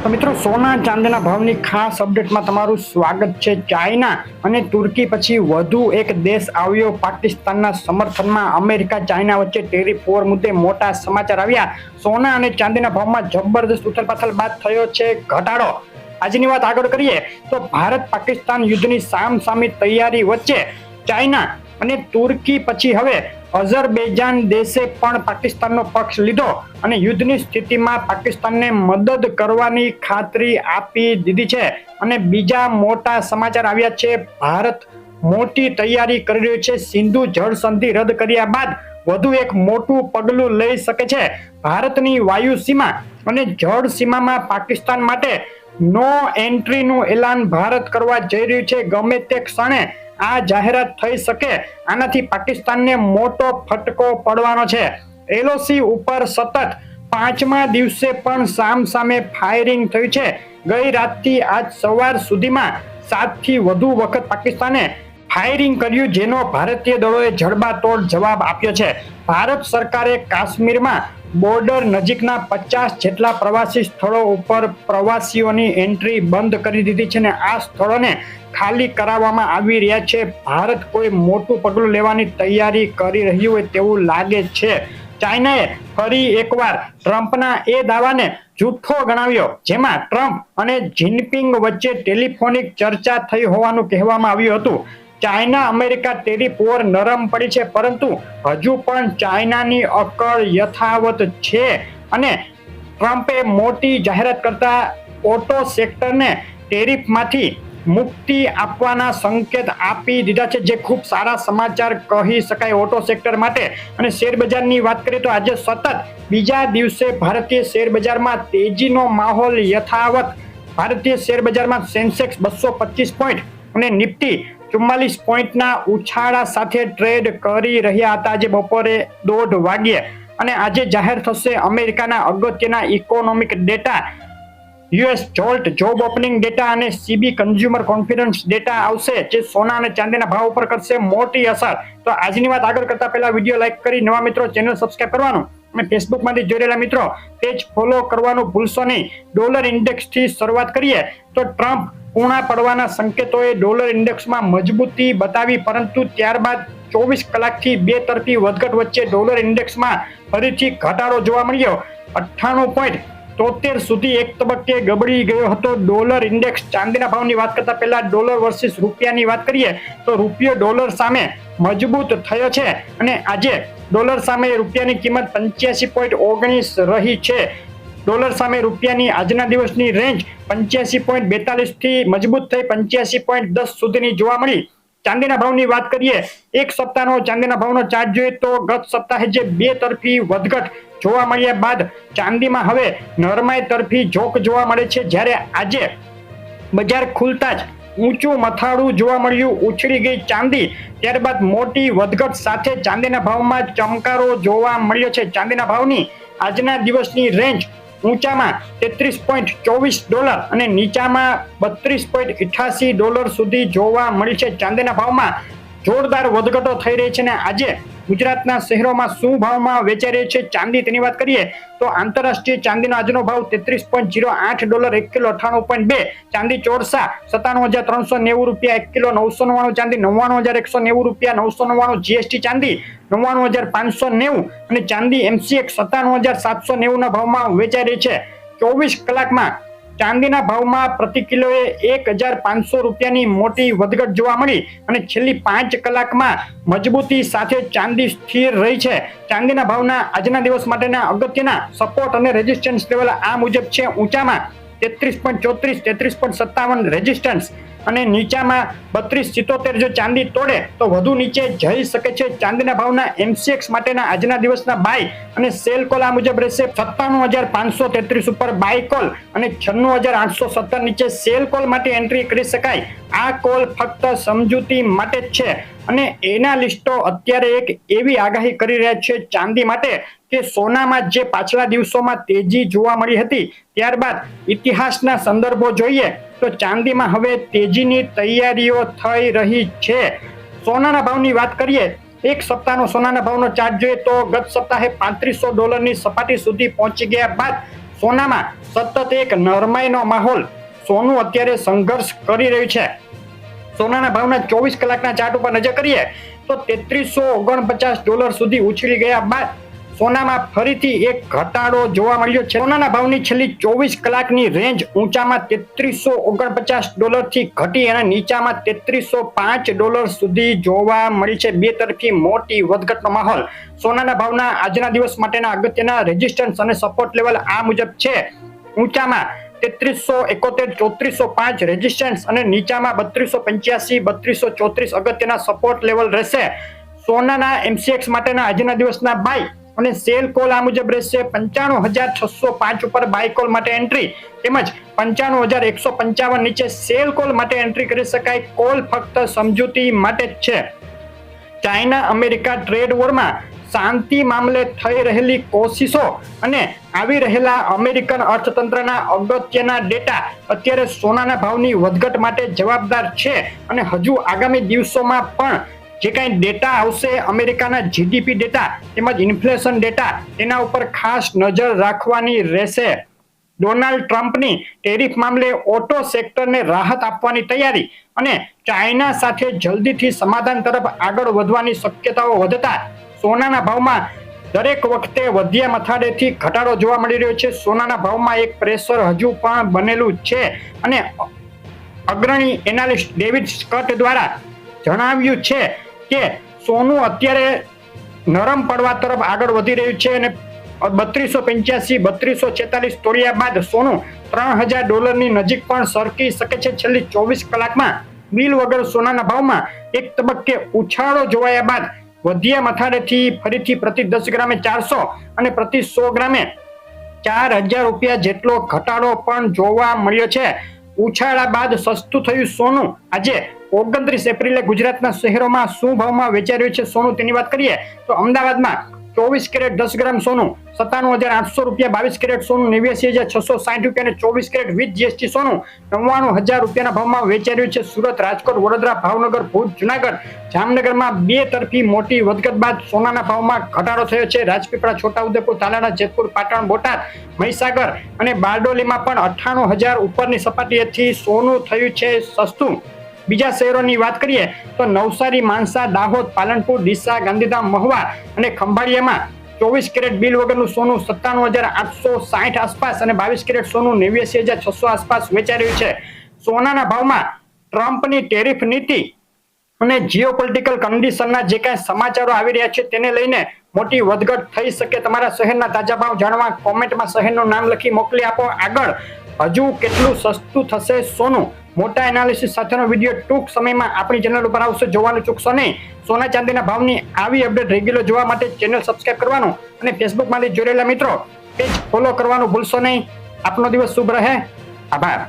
તો મિત્રો સોના ચાંદીના ભાવની ખાસ અપડેટમાં તમારું સ્વાગત છે। ચાઇના અને તુર્કી પછી વધુ એક દેશ આવ્યો પાકિસ્તાનના સમર્થનમાં। અમેરિકા ચાઇના વચ્ચે ટેરિફ વોર મુદ્દે મોટા સમાચાર આવ્યા। સોના અને ચાંદીના ભાવમાં જબરદસ્ત ઉથલપાથલ બાદ થયો છે ઘટાડો। આજની વાત આગળ કરીએ તો ભારત પાકિસ્તાન યુદ્ધની સામસામી તૈયારી વચ્ચે ચાઇના અને તુર્કી પછી હવે અઝરબૈજાન દેશે પણ પાકિસ્તાનનો પક્ષ લીધો અને યુદ્ધની સ્થિતિમાં પાકિસ્તાનને મદદ કરવાની ખાતરી આપી દીધી છે। અને બીજા મોટા સમાચાર આવ્યા છે। ભારત મોટી તૈયારી કરી રહ્યું છે। સિંધુ જળ સંધિ રદ કર્યા બાદ વધુ એક મોટું પગલું લઈ શકે છે। ભારતની વાયુ સીમા અને જળ સીમામાં પાકિસ્તાન માટે નો એન્ટ્રીનું એલાન ભારત કરવા જઈ રહ્યું છે। ગમે તે ક્ષણે આ જાહેરાત થઈ શકે। આનાથી પાકિસ્તાનને મોટો ફટકો પડવાનો છે। એલઓસી ઉપર સતત 5મા દિવસે પણ સામસામે ફાયરિંગ થયું છે। ગઈ રાતથી આજ સવાર સુધીમાં 7થી વધુ વખત પાકિસ્તાને ફાયરિંગ કર્યું, જેનો ભારતીય દળોએ જડબાતોડ જવાબ આપ્યો છે। ભારત સરકારે કાશ્મીરમાં બોર્ડર નજીકના 50 જેટલા પ્રવાસી સ્થળો ઉપર પ્રવાસીઓની એન્ટ્રી બંધ કરી દીધી છે અને આ સ્થળોને ખાલી કરાવવામાં આવી રહ્યા છે। ભારત કોઈ મોટું પગલું લેવાની તૈયારી કરી રહ્યું હોય તેવું લાગે છે। ચાઇનાએ ફરી એકવાર ટ્રમ્પના એ દાવાને જૂઠો ગણાવ્યો, જેમાં ટ્રમ્પ અને જિનપિંગ વચ્ચે ટેલિફોનિક ચર્ચા થઈ હોવાનું કહેવામાં આવ્યું હતું। ચાઇના અમેરિકા ટેરિફ વોર નરમ પડી છે, પરંતુ હજુ પણ ચાઇનાની અકળ યથાવત છે અને ટ્રમ્પે મોટી જાહેરાત કરતા ઓટો સેક્ટરને ટેરિફમાંથી મુક્તિ આપવાના સંકેત આપી દીધા છે, જે ખૂબ સારા સમાચાર કહી શકાય ઓટો સેક્ટર માટે। અને શેર બજારની વાત કરીએ તો આજે સતત બીજા દિવસે ભારતીય શેર બજારમાં તેજીનો માહોલ યથાવત। ભારતીય શેર બજારમાં સેન્સેક્સ 225 પોઈન્ટ અને નિફ્ટી 44 પોઈન્ટના ઉછાળા સાથે ટ્રેડ કરી રહ્યા હતા આજે બપોરે 1:30 વાગ્યે। અને આજે જાહેર થશે અમેરિકાના અગત્યના economic data, US JOLT job opening data અને સીબી કન્ઝ્યુમર કોન્ફિડન્સ ડેટા આવશે, જે સોના અને ચાંદીના ભાવ ઉપર કરશે મોટી અસર। તો આજની વાત આગળ કરતા પહેલા વિડીયો લાઈક કરી નવા મિત્રો ચેનલ સબસ્ક્રાઇબ કરવાનું અને ફેસબુકમાંથી જોઈ રહેલા મિત્રો પેજ ફોલો કરવાનું ભૂલશો નહીં। ડોલર ઇન્ડેક્સથી શરૂઆત કરીએ તો ટ્રમ્પ પૂર્ણા પડવાના સંકેતોએ ડોલર ઇન્ડેક્સમાં મજબૂતી બતાવી, પરંતુ ત્યારબાદ 24 કલાકથી બે તરફી વધઘટ વચ્ચે ડોલર ઇન્ડેક્સમાં ફરીથી ઘટાડો જોવા મળ્યો। 98.73 સુધી એક તબક્કે ગબડી ગયો હતો ડોલર ઇન્ડેક્સ। ચાંદીના ભાવની વાત કરતા પહેલા ડોલર વર્સિસ રૂપિયાની વાત કરીએ તો રૂપિયો ડોલર સામે મજબૂત થયો છે અને આજે ડોલર સામે રૂપિયાની કિંમત 85.19 રહી છે। ડોલર સામે રૂપિયાની આજના દિવસની રેન્જ 85.42 થી મજબૂત થઈ 85.10 સુધીની જોવા મળી। ચાંદીના ભાવની વાત કરીએ, એક સપ્તાહનો ચાંદીના ભાવનો ચાર્ટ જોઈએ તો ગત સપ્તાહે જે બે તરફી વધઘટ જોવા મળ્યા બાદ ચાંદીમાં હવે નરમાઈ તરફી ઝોક જોવા મળે છે, જ્યારે આજે બજાર ખુલતા જ ઊંચું મથાળું જોવા મળ્યું, ઉછળી ગઈ ચાંદી। ત્યારબાદ મોટી વધઘટ સાથે ચાંદીના ભાવમાં ચમકારો જોવા મળ્યો છે। ચાંદીના ભાવની આજના દિવસની રેન્જ ઊંચામાં $33.24 અને નીચામાં $32.88 સુધી જોવા મળી છે। ચાંદીના ભાવમાં જોરદાર વધઘટો થઈ રહી છે અને આજે ગુજરાતના શહેરોમાં શું ભાવમાં વેચાઈ રહી છે ચાંદી તેની વાત કરીએ તો આંતરરાષ્ટ્રીય ચાંદીનો આજનો ભાવ $33.08 1 કિલો 98.2, ચાંદી ચોરસા $57,390 1 કિલો 999, ચાંદી $99,190 999, જીએસટી ચાંદી $99,590 અને ચાંદી MCX $97,790 ના ભાવમાં વેચાઈ રહી છે। 24 કલાકમાં ચાંદીના ભાવમાં પ્રતિ કિલોએ $1,500ની મોટી વધઘટ જોવા મળી અને છેલ્લી 5 કલાકમાં મજબૂતી સાથે ચાંદી સ્થિર રહી છે। ચાંદીના ભાવના આજના દિવસ માટેના અગત્યના સપોર્ટ અને રેઝિસ્ટન્સ લેવલ આ મુજબ છે। ઊંચામાં 33.34, 33.57 રેઝિસ્ટન્સ અને નીચામાં 32.77 જો ચાંદી તોડે તો વધુ નીચે જઈ શકે છે। ચાંદીના ભાવના MCX માટેના આજના દિવસના બાય અને સેલ કોલ આ મુજબ રહેશે। 57,533 ઉપર બાય કોલ અને 96,817 નીચે સેલ કોલ માટે એન્ટ્રી કરી શકાય। આ કોલ ફક્ત સમજૂતી માટે જ છે અને એનાલિસ્ટો અત્યારે એક એવી આગાહી કરી રહ્યા છે ચાંદી માટે કે સોનામાં જે પાછલા દિવસોમાં તેજી જોવા મળી હતી, ત્યારબાદ ઇતિહાસના સંદર્ભો જોઈએ તો ચાંદીમાં હવે તેજીની તૈયારીઓ થઈ રહી છે। સોનાના ભાવની વાત કરીએ, એક સપ્તાહનો સોનાના ભાવનો ચાર્ટ જોઈએ તો ગત સપ્તાહે $3500ની સપાટી સુધી પહોંચી ગયા બાદ સોનામાં સતત એક નરમાઈનો માહોલ સોનું અત્યારે સંઘર્ષ કરી રહ્યું છે. સોનાના ભાવના 24 કલાકના ચાર્ટ ઉપર નજર કરીએ તો $3349 સુધી ઉછળી ગયા બાદ સોનામાં ફરીથી એક ઘટાડો જોવા મળ્યો છે. સોનાના ભાવની છેલ્લી 24 કલાકની રેન્જ ઊંચામાં $3349 થી ઘટી અને નીચામાં $3305 સુધી જોવા મળી છે. બે તરફી મોટી વધઘટનો માહોલ. સોનાના ભાવના આજના દિવસ માટેના અગત્યના રેઝિસ્ટન્સ અને સપોર્ટ લેવલ આ મુજબ છે. ઊંચામાં 3371 3405 રેઝિસ્ટન્સ અને નીચામાં 3285 3234 અગત્યના સપોર્ટ લેવલ રહેશે. સોનાના MCX માટેના આજના દિવસના બાય અને સેલ કોલ આ મુજબ રહેશે. 95605 ઉપર બાય કોલ માટે એન્ટ્રી તેમજ 95155 નીચે સેલ કોલ માટે એન્ટ્રી કરી શકાય. કોલ ફક્ત સમજૂતી માટે જ છે. ચાઇના અમેરિકા ટ્રેડ વોરમાં શાંતિ મામલે થઈ રહેલી કોશિશો અને આવી રહેલા અમેરિકન અર્થતંત્રના અગત્યના ડેટા અત્યારે સોનાના ભાવની વધઘટ માટે જવાબદાર છે અને હજુ આગામી દિવસોમાં પણ જે કાંઈ ડેટા આવશે અમેરિકાના GDP ડેટા તેમજ ઇન્ફ્લેશન ડેટા તેના ઉપર ખાસ નજર રાખવાની રહેશે. ડોનાલ્ડ ટ્રમ્પની ટેરિફ મામલે ઓટો સેક્ટરને રાહત આપવાની તૈયારી અને ચાઇના સાથે જલ્દીથી સમાધાન તરફ આગળ વધવાની શક્યતાઓ વધતા સોનાના ભાવમાં દરેક વખતે વધ્યા મથાળેથી ઘટાડો જોવા મળી રહ્યો છે. સોનાના ભાવમાં એક પ્રેશર હજુ પણ બનેલું છે અને અગ્રણી એનાલિસ્ટ ડેવિડ સ્કટ દ્વારા જણાવ્યું છે કે સોનું અત્યારે નરમ પડવા તરફ આગળ વધી રહ્યું છે અને $3285 $3246 તોડ્યા બાદ સોનું $3000 ની નજીક પણ સરકી શકે છે. છેલ્લી 24 કલાકમાં બિલ વગર સોનાના ભાવમાં એક તબક્કે ઉછાળો જોવાયા બાદ વધ્યા મથાળેથી ફરીથી પ્રતિ 10 ગ્રામે 400 અને પ્રતિ 100 ગ્રામે $4000 જેટલો ઘટાડો પણ જોવા મળ્યો છે. ઉછાળા બાદ સસ્તું થયું સોનું આજે 29 એપ્રિલે ગુજરાતના શહેરોમાં શું ભાવમાં વેચાઈ રહ્યું છે સોનું તેની વાત કરીએ તો અમદાવાદમાં 24 કેરેટ 10 ગ્રામ સોનું ₹97,800, 22 કેરેટ સોનું ₹89,660 અને 24 કેરેટ વિથ GST સોનું ₹99,000 ભાવમાં વેચાઈ રહ્યું છે. સુરત, રાજકોટ, વડોદરા, ભાવનગર, ભુજ, જુનાગઢ, જામનગરમાં બે તરફી મોટી વધઘટ બાદ સોનાના ભાવમાં ઘટાડો થયો છે. રાજપીપળા, છોટાઉદેપુર, તાલાળા, જેતપુર, પાટણ, બોટાદ, મહીસાગર અને બારડોલીમાં પણ 98,000 ઉપરની સપાટીએથી સોનું થયું છે સસ્તું. બીજા શહેરોની વાત કરીએ તો નવસારી, માણસા, દાહોદ, પાલનપુર, ડીસા, ગાંધીધામ, મહુવા અને ખંભાળિયામાં 24 કેરેટ બિલ વગરનું સોનું 97,860 આસપાસ અને 22 કેરેટ સોનું 89,600 આસપાસ વેચાઈ રહ્યું છે. સોનાના ભાવમાં ટ્રમ્પની ટેરિફ નીતિ અને જીઓપોલિટિકલ કન્ડિશનના જે કાંઈ સમાચારો આવી રહ્યા છે તેને લઈને મોટી વધઘટ થઈ શકે. તમારા શહેરના તાજા ભાવ જાણવા કોમેન્ટમાં શહેરનું નામ લખી મોકલી આપો. આગળ હજુ કેટલું સસ્તું થશે સોનું? મોટા એનાલિસિસ સાથેનો વિડીયો ટૂંક સમયમાં આપણી ચેનલ ઉપર આવશે, જોવાનું ચૂકશો નહીં. સોના ચાંદીના ભાવની આવી અપડેટ રેગ્યુલર જોવા માટે ચેનલ સબસ્ક્રાઇબ કરવાનું અને ફેસબુકમાંથી જોડેલા મિત્રો પેજ ફોલો કરવાનું ભૂલશો નહીં. આપનો દિવસ શુભ રહે. આભાર.